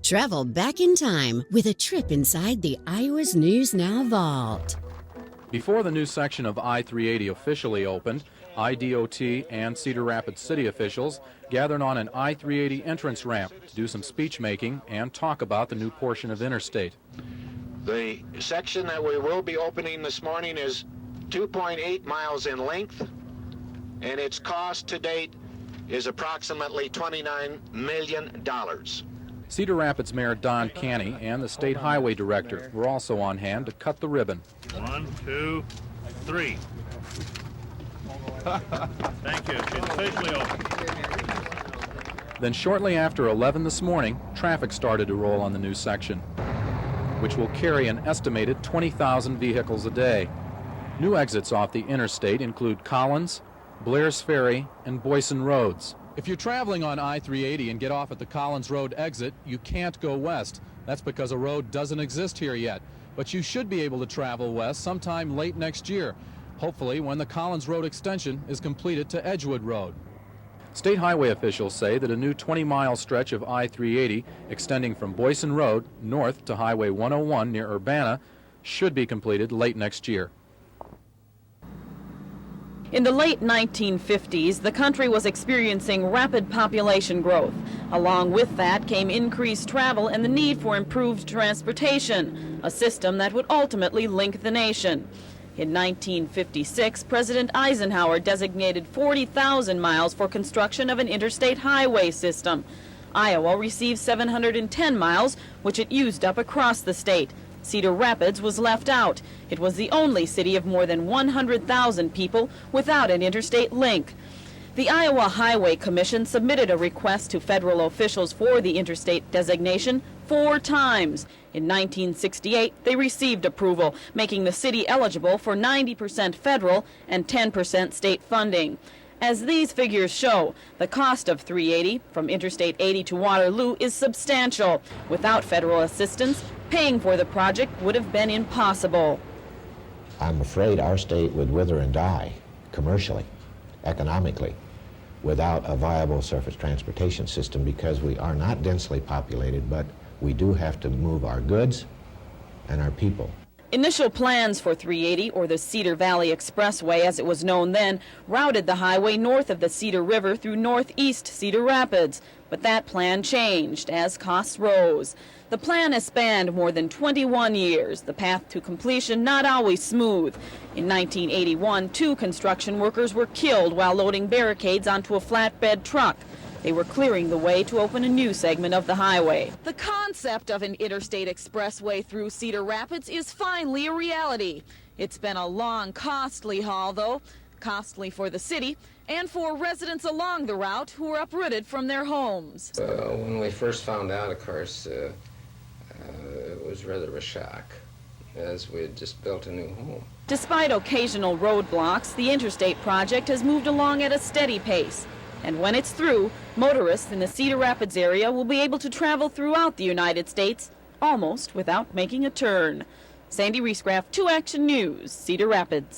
Travel back in time with a trip inside the Iowa's News Now vault. Before the new section of I-380 officially opened, IDOT and Cedar Rapids city officials gathered on an I-380 entrance ramp to do some speech making and talk about the new portion of interstate. The section that we will be opening this morning is 2.8 miles in length, and its cost to date is approximately $29 million. Cedar Rapids Mayor Don Canny and the state highway director were also on hand to cut the ribbon. 1, 2, 3. Thank you. She's officially open. Then shortly after 11 this morning, traffic started to roll on the new section, which will carry an estimated 20,000 vehicles a day. New exits off the interstate include Collins, Blair's Ferry, and Boyson Roads. If you're traveling on I-380 and get off at the Collins Road exit, you can't go west. That's because a road doesn't exist here yet. But you should be able to travel west sometime late next year, hopefully when the Collins Road extension is completed to Edgewood Road. State highway officials say that a new 20-mile stretch of I-380 extending from Boyson Road north to Highway 101 near Urbana should be completed late next year. In the late 1950s, the country was experiencing rapid population growth. Along with that came increased travel and the need for improved transportation, a system that would ultimately link the nation. In 1956, President Eisenhower designated 40,000 miles for construction of an interstate highway system. Iowa received 710 miles, which it used up across the state. Cedar Rapids was left out. It was the only city of more than 100,000 people without an interstate link. The Iowa Highway Commission submitted a request to federal officials for the interstate designation 4 times. In 1968, they received approval, making the city eligible for 90% federal and 10% state funding. As these figures show, the cost of 380 from Interstate 80 to Waterloo is substantial. Without federal assistance, paying for the project would have been impossible. I'm afraid our state would wither and die commercially, economically, without a viable surface transportation system, because we are not densely populated, but we do have to move our goods and our people. Initial plans for 380, or the Cedar Valley Expressway as it was known then, routed the highway north of the Cedar River through northeast Cedar Rapids. But that plan changed as costs rose. The plan has spanned more than 21 years, the path to completion not always smooth. In 1981, 2 construction workers were killed while loading barricades onto a flatbed truck. They were clearing the way to open a new segment of the highway. The concept of an interstate expressway through Cedar Rapids is finally a reality. It's been a long, costly haul, though. Costly for the city and for residents along the route who were uprooted from their homes. When we first found out, of course, it was rather of a shock, as we had just built a new home. Despite occasional roadblocks, the interstate project has moved along at a steady pace. And when it's through, motorists in the Cedar Rapids area will be able to travel throughout the United States almost without making a turn. Sandy Reescraft, 2 Action News, Cedar Rapids.